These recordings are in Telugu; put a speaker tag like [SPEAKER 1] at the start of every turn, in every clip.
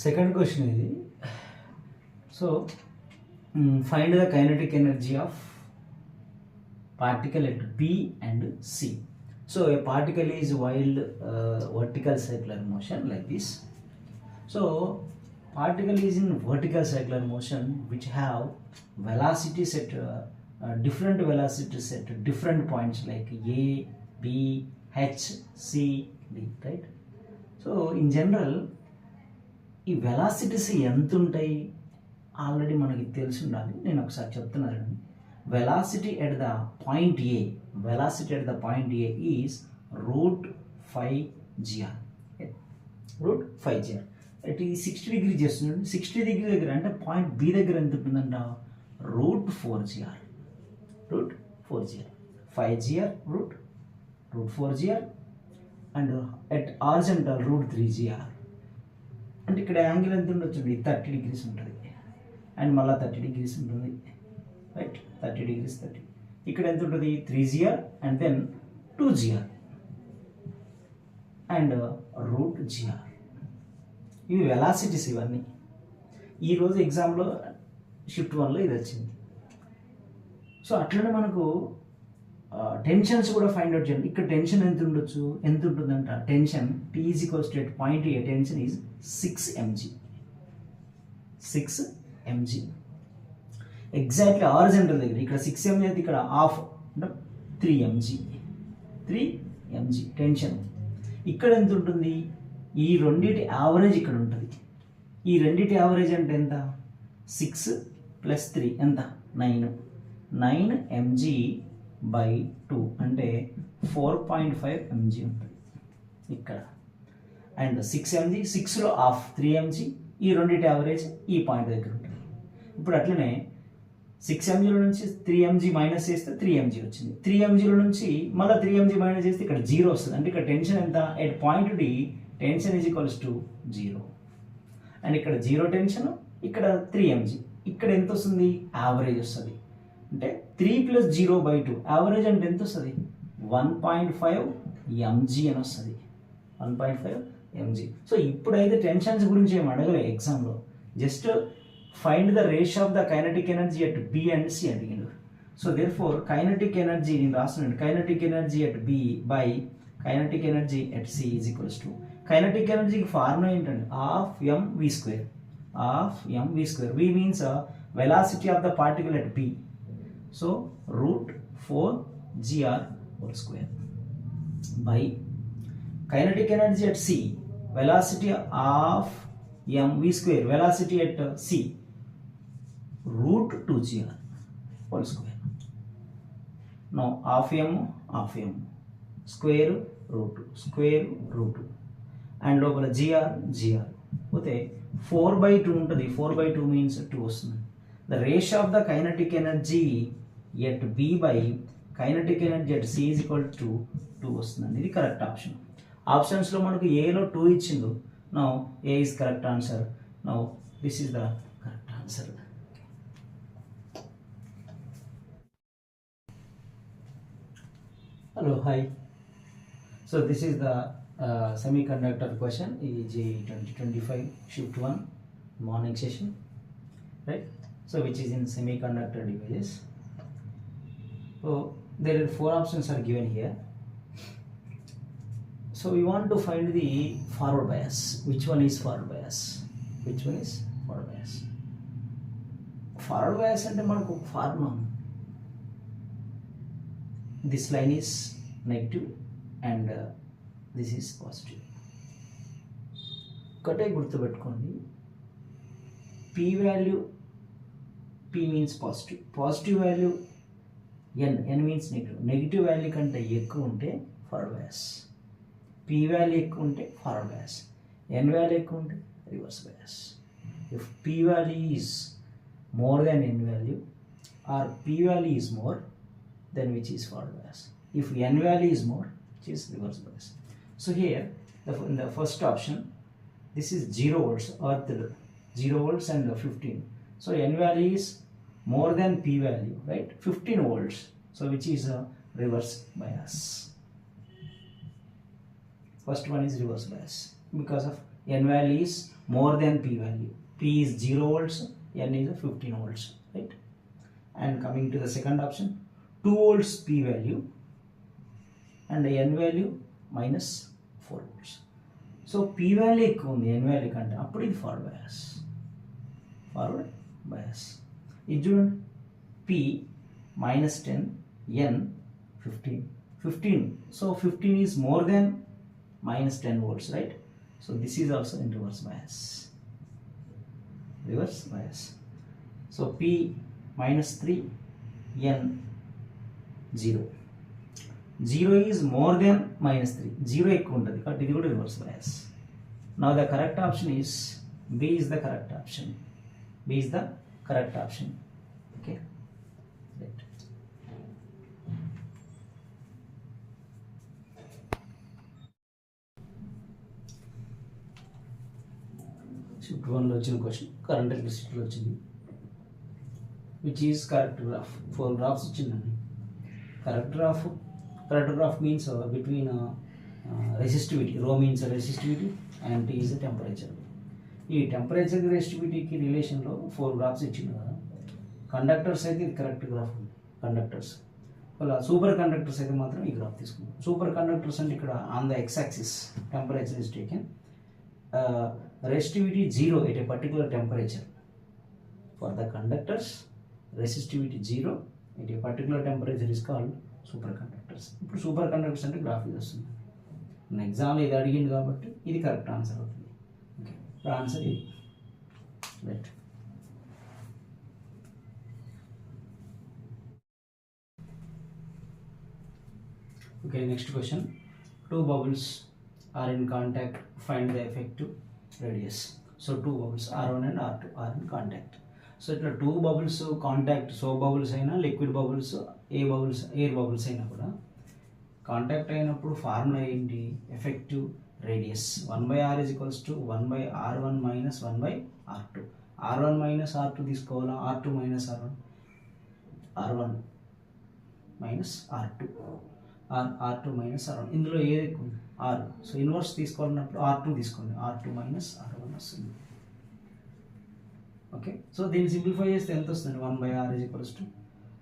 [SPEAKER 1] Second question is, so find the kinetic energy of particle at B and C. So a particle is wild vertical circular motion like this. So particle is in vertical circular motion which have velocities at different velocities at different points like A, B, H, C, D, right? So in general ఈ వెలాసిటీస్ ఎంత ఉంటాయి ఆల్రెడీ మనకి తెలిసి ఉండాలి. నేను ఒకసారి చెప్తున్నాను. Velocity at the point A, velocity at the point A is √5gr, √5gr. ఇది 60 డిగ్రీ చేస్తుంది. 60 డిగ్రీ దగ్గర అంటే పాయింట్ బి దగ్గర ఎంత ఉంటుందంట, √4gr, √4gr, 5gr √4gr and at horizontal √3gr. అంటే ఇక్కడ యాంగిల్ ఎంత ఉండొచ్చు, 30 డిగ్రీస్ ఉంటుంది అండ్ మళ్ళీ 30 డిగ్రీస్ ఉంటుంది, రైట్? 30 డిగ్రీస్ 30. ఇక్కడ ఎంత ఉంటుంది, 3gr and then 2gr and √gr. ఇవి వెలాసిటీస్ ఇవన్నీ. ఈరోజు ఎగ్జామ్లో షిఫ్ట్ 1లో ఇది వచ్చింది. సో అట్లనే మనకు టెన్షన్స్ కూడా ఫైండ్ అవుట్ చేయండి. ఇక్కడ టెన్షన్ ఎంత ఉండొచ్చు, ఎంత ఉంటుందంట tension T is equals to point A tension is 6 mg, 6 mg. Exactly horizontal దగ్గర ఇక్కడ 6 mg అయితే ఇక్కడ హాఫ్ అంటే 3 mg టెన్షన్. ఇక్కడ ఎంత ఉంటుంది, ఈ రెండింటి యావరేజ్ ఇక్కడ ఉంటుంది. ఈ రెండింటి యావరేజ్ అంటే ఎంత, 6 + 3 ఎంత, 9 mg/2 అంటే 4.5 mg ఉంటుంది ఇక్కడ. అండ్ 6 mg, 6లో హాఫ్ 3 mg, ఈ రెండింటి యావరేజ్ ఈ పాయింట్ దగ్గర ఉంటుంది. ఇప్పుడు అట్లనే 6 mgలో నుంచి 3 mg మైనస్ చేస్తే 3 mg వచ్చింది. 3 mgలో నుంచి మళ్ళీ 3 mg మైనస్ చేస్తే ఇక్కడ 0 వస్తుంది. అంటే ఇక్కడ టెన్షన్ ఎంత, at point D tension is equals to 0. And ఇక్కడ 0 టెన్షన్, ఇక్కడ 3 mg, ఇక్కడ ఎంత వస్తుంది, యావరేజ్ వస్తుంది. అంటే 3 + 0/2 యావరేజ్ అంటే ఎంత వస్తుంది, 1.5 mg అని వస్తుంది, 1.5 mg. సో ఇప్పుడైతే టెన్షన్స్ గురించి ఏమి అడగలే ఎగ్జామ్లో, just find the ratio of the kinetic energy at B and C అడిగిండు. So therefore kinetic energy నేను రాస్తున్నాను, kinetic energy at B by kinetic energy at C is equals to, కైనటిక్ ఎనర్జీకి ఫార్ములా ఏంటంటే ½ mv², ½ mv². v means velocity of the particle at B. So √4gr² by kinetic energy at C, velocity of mv², velocity at C, √2gr². Now ½ m square √2 and లోపల gr పోతే 4/2 ఉంటుంది. 4/2 మీన్స్ 2 వస్తుంది. The ratio of the kinetic energy at B by kinetic energy at C is equal to 2 వస్తుందండి. ఇది కరెక్ట్ ఆప్షన్. ఆప్షన్స్లో మనకు ఏలో 2 ఇచ్చిండు. Now A is correct answer. Now this is the correct answer. Hello, hi. So this is the semiconductor question, EG 2025 shift 1 morning session, right? So which is in semiconductor devices. So there are 4 options are given here. So we want to find the forward bias. Which one is forward bias? Which one is forward bias? Forward bias అంటే మనకు formula, this line is negative and this is positive. ఒకటే గుర్తుపెట్టుకోండి, p value, p means positive, positive value n means negative, negative value కంటే ఎక్కువ ఉంటే ఫార్వర్డ్ బయాస్, p వాల్యూ ఎక్కువ ఉంటే ఫార్వర్డ్ బయాస్, n వాల్యూ ఎక్కువ ఉంటే reverse bias. If p value is more than n value or p value is more than which is forward bias. If n value is more, which is reverse bias. So here in the first option, this is 0 volts, earth 0 volts and 15. So n value is more than p value, right? 15 volts. So which is a reverse bias. First one is reverse bias because of n value is more than p value. P is 0 volts, n is 15 volts, right? And coming to the second option, 2 volts p value and n value minus 4 volts. So p value ఎక్కువ ఉంది n వాల్యూ కంటే, అప్పుడు ఇది ఫార్వర్డ్ బయాస్. ఇది చూడండి, p minus 10, n 15. So 15 is more than minus 10 volts, right? So this is also in reverse bias. So p minus 3, n 0. 0 is more than minus 3. 0 ఎక్కువ ఉంటుంది కాబట్టి ఇది కూడా reverse bias. Now the correct option is B is the correct option. Okay. Right. Shift 1లో వచ్చిన క్వశ్చన్, కరెంట్ ఎలక్ట్రిసిటీలో వచ్చింది. Which is correct graph? 4 graphs వచ్చిందండి. Correct graph means between resistivity, rho means resistivity and T is temperature. ఈ టెంపరేచర్ రెసిస్టివిటీకి రిలేషన్లో 4 గ్రాఫ్స్ ఇచ్చింది కదా. కండక్టర్స్ అయితే ఇది కరెక్ట్ గ్రాఫ్ ఉంది. కండక్టర్స్ అలా సూపర్ కండక్టర్స్ అయితే మాత్రం ఈ గ్రాఫ్ తీసుకుంటాం. సూపర్ కండక్టర్స్ అంటే ఇక్కడ on the X axis temperature is taken, resistivity 0 at a particular temperature. For the conductors, resistivity 0 at a particular temperature is called superconductors. ఇప్పుడు సూపర్ కండక్టర్స్ అంటే గ్రాఫ్ ఇది వస్తుంది. ఎగ్జామ్లో ఇది అడిగింది కాబట్టి ఇది కరెక్ట్ ఆన్సర్ అవుతుంది. ఓకే, ఆన్సర్ ఇది. Right. Okay, next question. 2 bubbles are in contact, find the effective radius. So 2 bubbles R1 and R2 are in contact. So ఇట్లా 2 bubbles కాంటాక్ట్, సోప్ బబుల్స్ అయినా లిక్విడ్ బబుల్స్, ఎయిర్ బబుల్స్ అయినా కూడా కాంటాక్ట్ అయినప్పుడు ఫార్ములా ఏంటి? Effective radius 1/r is equals to 1/r1 minus 1/r2. R1 minus R2 తీసుకోవాలా, R2 minus R1, R1 minus R2, R2 minus R1. ఇందులో ఏది ఎక్కువ? R. సో ఇన్వర్స్ తీసుకోవాలన్నప్పుడు R2 తీసుకోండి, R2 minus R1 వస్తుంది. ఓకే, సో దీన్ని సింప్లిఫై చేస్తే ఎంత వస్తుంది? 1/r is equals to,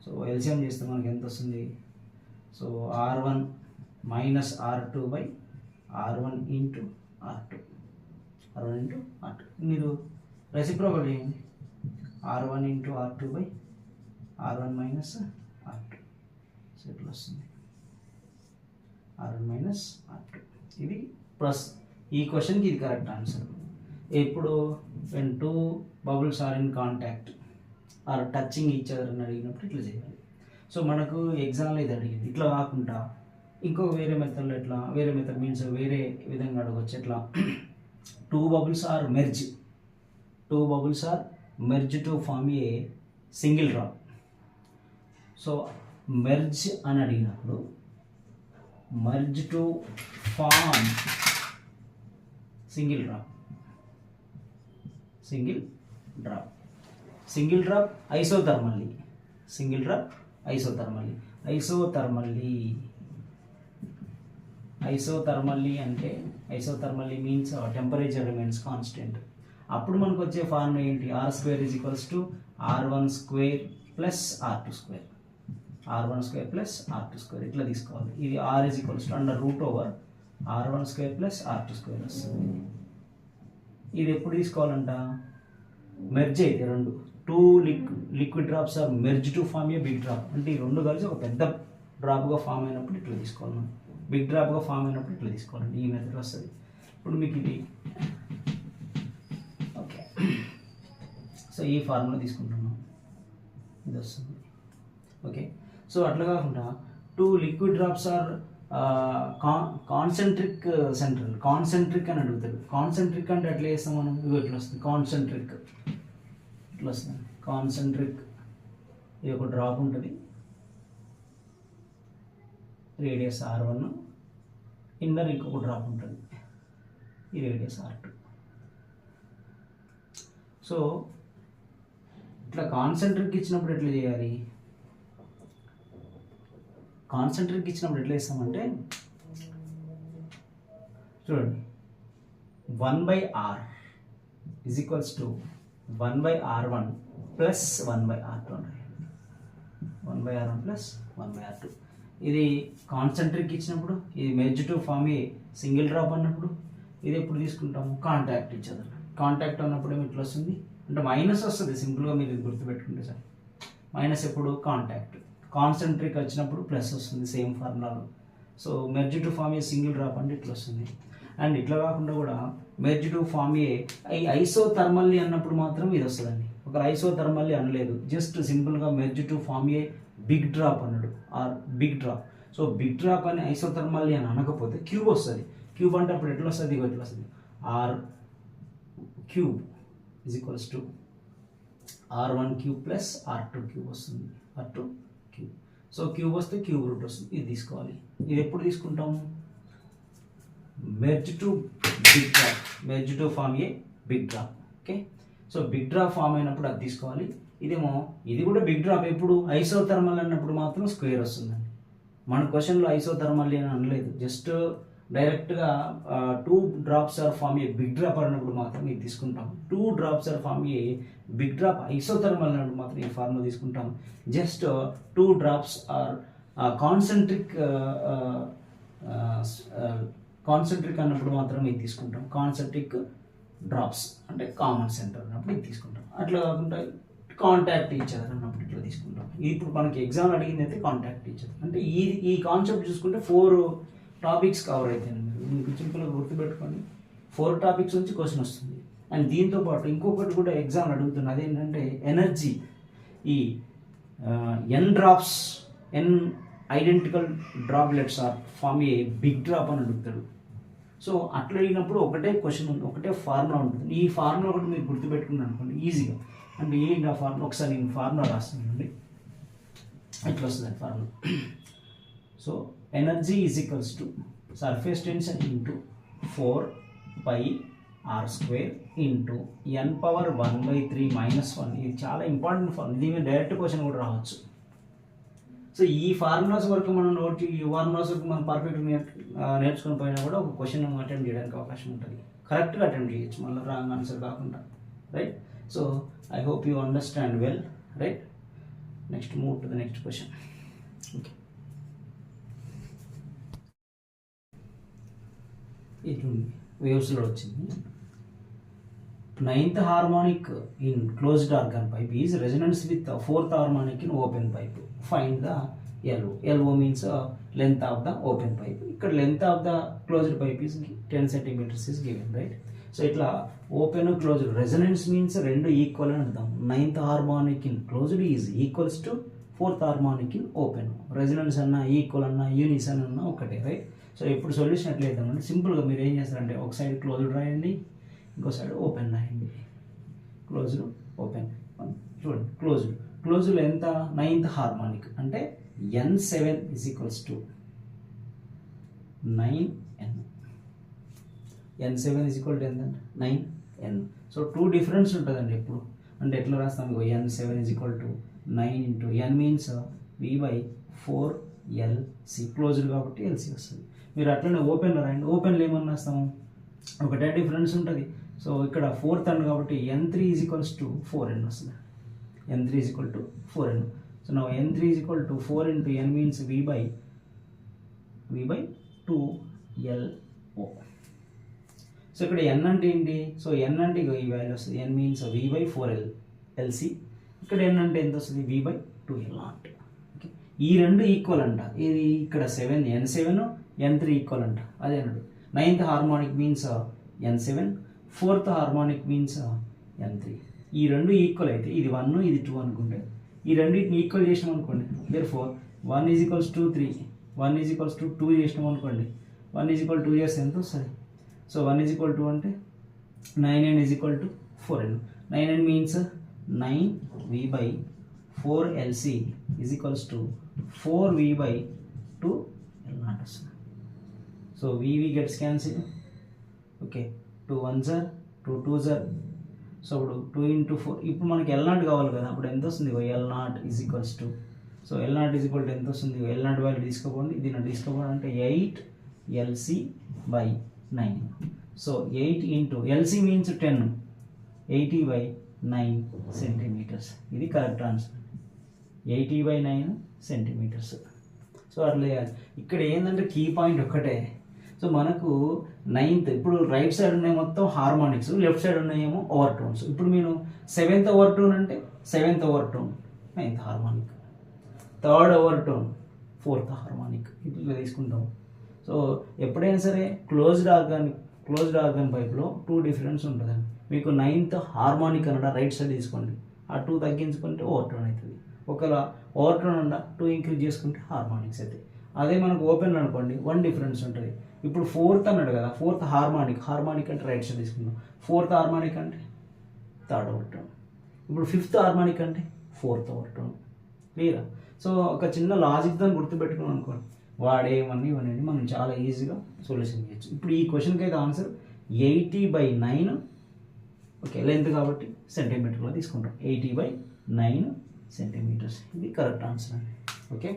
[SPEAKER 1] so LCM చేస్తే మనకి ఎంత వస్తుంది? So R1 minus R2 by R1 into R2. మీరు రెసిప్రోకల్ చేయండి. R1 into R2 by R1 minus R2. So ఇట్లా వస్తుంది R1 minus R2. ఇది ప్లస్. ఈ క్వశ్చన్కి ఇది కరెక్ట్ ఆన్సర్. ఎప్పుడు when 2 bubbles are in contact or touching each other అని అడిగినప్పుడు ఇట్లా చేయాలి. సో మనకు ఎగ్జామ్లో ఇది అడిగింది. ఇట్లా కాకుండా ఇంకో వేరే మెథడ్లో, ఎట్లా వేరే మెథడ్ మీన్స్ వేరే విధంగా అడగవచ్చు. ఎట్లా 2 bubbles are merged to form a single drop. So merge అని అడిగినప్పుడు merge to form single drop. Isothermally. అంటే isothermally means temperature remains constant. అప్పుడు మనకు వచ్చే ఫార్ములా ఏంటి? R² is equals to R1² plus R2². R1² plus R2². ఇట్లా తీసుకోవాలి. ఇది R is equals to under root over R1² plus R2² వస్తుంది. ఇది ఎప్పుడు తీసుకోవాలంట? మెర్జ్ అయితే రెండు 2 liquid drops are merge to form a big drop. అంటే ఈ రెండు కలిసి ఒక పెద్ద డ్రాప్గా ఫామ్ అయినప్పుడు ఇట్లా తీసుకోవాలి. మనం బిగ్ డ్రాప్గా ఫామ్ అయినప్పుడు ఇట్లా తీసుకోవాలండి. ఈ మెథడ్ వస్తుంది. ఇప్పుడు మీకు ఇది ఓకే. సో ఈ ఫార్ములా తీసుకుంటున్నాం, ఇది వస్తుంది. ఓకే, సో అట్లా కాకుండా 2 liquid drops are concentric central. Concentric అని అడుగుతాడు. కాన్సెంట్రిక్ అంటే ఎట్లా చేస్తాం మనం? ఇవి ఎట్లా వస్తుంది? కాన్సెంట్రిక్ ఇట్లా వస్తుంది. కాన్సెంట్రిక్ ఇది ఒక డ్రాప్ ఉంటుంది, రేడియస్ R1, ఇన్నర్ ఇంకొక డ్రాప్ ఉంటుంది, ఈ రేడియస్ R2. సో ఇట్లా కాన్సెంట్రిక్ ఇచ్చినప్పుడు ఎట్లా చేయాలి? కాన్సెంట్రిక్ ఇచ్చినప్పుడు ఎట్లా ఇస్తామంటే చూడండి, 1/r is equals to 1/r1 plus 1/r2 అండి. 1/r1 plus 1/r2. ఇది కాన్సెంట్రిక్ ఇచ్చినప్పుడు, ఇది merge to form a single drop అన్నప్పుడు, ఇది ఎప్పుడు తీసుకుంటాము కాంటాక్ట్ ఇచ్చేది. కాంటాక్ట్ అన్నప్పుడు ఏమి ఇట్లా వస్తుంది అంటే మైనస్ వస్తుంది. సింపుల్గా మీరు ఇది గుర్తుపెట్టుకుంటే సార్, మైనస్ ఎప్పుడు కాంటాక్ట్. కాన్సెంట్రిక్ వచ్చినప్పుడు ప్లస్ వస్తుంది సేమ్ ఫార్ములాలో. So merge to form a single drop అంటే ఇట్లా వస్తుంది. అండ్ ఇట్లా కాకుండా కూడా merge to form a isothermally అన్నప్పుడు మాత్రం ఇది వస్తుందండి. ఒక ఐసోథర్మల్లీ అనలేదు, జస్ట్ సింపుల్గా merge to form a big drop అన్నాడు or big drop. So big drop అని ఐసోథర్మల్లీ అని అనకపోతే క్యూబ్ వస్తుంది. క్యూబ్ అంటే అప్పుడు ఎట్లా వస్తుంది, ఇగో ఎట్లా వస్తుంది, r cube is equals to r1 cube plus r2 cube వస్తుంది. r2 cube. సో క్యూబ్ వస్తే క్యూబ్ రూట్ వస్తుంది. ఇది తీసుకోవాలి. ఇది ఎప్పుడు తీసుకుంటాము merge to big drop, merge to form a big drop. Okay, so big drop form అయినప్పుడు అది తీసుకోవాలి. ఇదేమో ఇది కూడా బిగ్ డ్రాప్ ఎప్పుడు ఐసోథర్మల్ అన్నప్పుడు మాత్రం స్క్వేర్ వస్తుందండి. మన క్వశ్చన్లో ఐసోథర్మల్ అని అనలేదు, జస్ట్ డైరెక్ట్గా 2 drops are form a big drop అన్నప్పుడు మాత్రం ఇది తీసుకుంటాం. 2 drops are form a big drop isothermal అన్నప్పుడు మాత్రం ఈ ఫార్ములా తీసుకుంటాం. జస్ట్ 2 drops ఆర్ కాన్సెంట్రిక్ అన్నప్పుడు మాత్రం ఇది తీసుకుంటాం. కాన్సెంట్రిక్ డ్రాప్స్ అంటే కామన్ సెంటర్ అన్నప్పుడు ఇది తీసుకుంటాం. అట్లా కాకుండా కాంటాక్ట్ టీచర్ అన్నప్పుడు ఇట్లా తీసుకుంటాం. ఇప్పుడు మనకి ఎగ్జామ్ అడిగింది అయితే కాంటాక్ట్ టీచర్ అంటే ఈ కాన్సెప్ట్ చూసుకుంటే 4 టాపిక్స్ కవర్ అవుతాయి. మీకు సింపుల్గా గుర్తుపెట్టుకోండి, 4 టాపిక్స్ నుంచి క్వశ్చన్ వస్తుంది. అండ్ దీంతో పాటు ఇంకొకటి కూడా ఎగ్జామ్ అడుగుతుంది, అదేంటంటే ఎనర్జీ. ఈ N drops, N identical droplets are form a big drop అని అడుగుతాడు. సో అట్లా అడిగినప్పుడు ఒకటే క్వశ్చన్ ఉంది, ఒకటే ఫార్ములా ఉంటుంది. ఈ ఫార్ములా ఒకటి మీరు గుర్తుపెట్టుకున్నాను అనుకోండి ఈజీగా. అంటే ఏంటి ఆ ఫార్ములా, ఒకసారి నేను ఫార్ములా రాస్తానండి. ఇట్లా వస్తుంది formula. So energy is equals to surface tension into 4πr² into n⁻1/3 - 1. ఇది చాలా ఇంపార్టెంట్ ఫార్ములా. దీని మీద డైరెక్ట్ క్వశ్చన్ కూడా రావచ్చు. సో ఈ ఫార్ములాస్ వరకు మనం ఈ ఫార్ములాస్ వరకు మనం పర్ఫెక్ట్ నేర్చుకుని పోయినా కూడా ఒక క్వశ్చన్ అటెంప్ట్ చేయడానికి అవకాశం ఉంటుంది. కరెక్ట్గా అటెంప్ట్ చేయొచ్చు, మళ్ళీ రాంగ్ ఆన్సర్ కాకుండా. Right. So I hope you understand well. Right. Next move to the next question. Okay, ఇది వేవ్స్లో వచ్చింది. 9th harmonic in closed organ pipe is resonance with 4th harmonic in open pipe. Find the LO. LO means length of the open pipe. ఇక్కడ length of the closed pipe is 10 centimeters is given, right? So ఇట్లా ఓపెన్ క్లోజ్డ్, రెజొనెన్స్ మీన్స్ రెండు ఈక్వల్ అని అర్థం. 9th harmonic in closed is equals to 4th harmonic in open. Resonance అన్నా ఈక్వల్ అన్నా యూనిసన్ అన్నా ఒకటే, రైట్? సో ఇప్పుడు సొల్యూషన్ ఎట్లా వేద్దామంటే సింపుల్గా మీరు ఏం చేస్తారంటే ఒక సైడ్ క్లోజ్డ్ రాయండి, ఇంకో సైడ్ ఓపెన్ రాయండి. Closed open. చూడండి, క్లోజ్డ్లో ఎంత 9th harmonic అంటే n7 is equals to 9n. n7 is equal to ఎంత అంటే 9n. సో 2 డిఫరెన్స్ ఉంటుందండి ఎప్పుడు. అంటే ఎట్లా రాస్తాం, n7 is equal to 9 into n means v/4lc. Closed కాబట్టి ఎల్సి వస్తుంది. మీరు అట్లనే ఓపెన్లో రాయండి. ఓపెన్లో ఏమన్నా రాస్తాము, ఒకటే డిఫరెన్స్ ఉంటుంది. సో ఇక్కడ 4th n కాబట్టి n3 is equals to 4n వస్తుంది. n3 is equal to 4n. So now n3 is equal to 4 into n means v/2lo. So ఇక్కడ n అంటే ఏంటి, సో n అంటే ఈ వాల్యూ వస్తుంది. n means v/4lc. ఇక్కడ n అంటే ఎంత వస్తుంది, v/2l0. ఓకే, ఈ రెండు ఈక్వల్ అంట. ఇది ఇక్కడ n7 n3 ఈక్వల్ అంట. అదే అన్నాడు. 9th harmonic means n7, 4th harmonic means n3. ఈ రెండు ఈక్వల్ అయితే ఇది 1 ఇది 2 అనుకుంటే ఈ రెండింటిని ఈక్వల్ చేసినాం అనుకోండి. therefore 1 is equals to 3, 1 is equals to 2 చేసినాం అనుకోండి. 1 is equal to 2 చేస్తే ఎంత వస్తుంది. సో 1 is equal to అంటే 9n is equal to 4n. 9n means 9v/4lc is equals to 4v/2l0 వస్తుంది. So v gets cancelled. Okay, 2 1s are 2 2s are. So ఇప్పుడు 2 into 4. ఇప్పుడు మనకి l0 కావాలి కదా, అప్పుడు ఎంత వస్తుంది, l0 is equals to. So l0 is equal to ఎంత వస్తుంది, l0 వాల్యూ తీసుకోపోండి, దీన్ని తీసుకోపోండి అంటే 8lc/9. So 8 into LC means 10, 80/9 centimetres. ఇది కరెక్ట్ ఆన్సర్, 80/9 సెంటీమీటర్స్. సో అట్లా చేయాలి. ఇక్కడ ఏంటంటే కీ పాయింట్ ఒక్కటే. సో మనకు 9th ఇప్పుడు రైట్ సైడ్ ఉన్నాయి మొత్తం హార్మోనిక్స్, లెఫ్ట్ సైడ్ ఉన్నాయేమో ఓవర్ టోన్స్. ఇప్పుడు నేను 7th ఓవర్ టోన్ అంటే 7th over tone 9th harmonic, 3rd over tone 4th harmonic, ఇట్లా తీసుకుంటాం. సో ఎప్పుడైనా సరే క్లోజ్డ్ ఆర్గాన్ పైప్లో 2 డిఫరెన్స్ ఉంటుందండి. మీకు 9th హార్మోనిక్ అనడా రైట్ సైడ్ తీసుకోండి, ఆ 2 తగ్గించుకుంటే ఓవర్ టోన్ అవుతుంది. ఒకవేళ ఓవర్ టోన్ ఉండ 2 ఇంక్రీజ్ చేసుకుంటే హార్మోనిక్స్ అవుతాయి. అదే మనకు ఓపెన్ అనుకోండి 1 డిఫరెన్స్ ఉంటుంది. ఇప్పుడు 4th అన్నాడు కదా, 4th హార్మోనిక్ అంటే రైట్ సైడ్ తీసుకుందాం, 4th హార్మోనిక్ అంటే 3rd ఓవర్ టోన్. ఇప్పుడు 5th హార్మోనిక్ అంటే 4th ఓవర్ టోన్. క్లియరా? సో ఒక చిన్న లాజిక్ దాన్ని గుర్తుపెట్టుకున్నాం అనుకోండి, వాడేమన్నీ అనేది మనం చాలా ఈజీగా సొల్యూషన్ చేయొచ్చు. ఇప్పుడు ఈ క్వశ్చన్కి అయితే ఆన్సర్ 80/9, ఓకే లెంత్ కాబట్టి సెంటీమీటర్లో తీసుకుంటాం, 80/9 సెంటీమీటర్స్. ఇది కరెక్ట్ ఆన్సర్ అండి. ఓకే.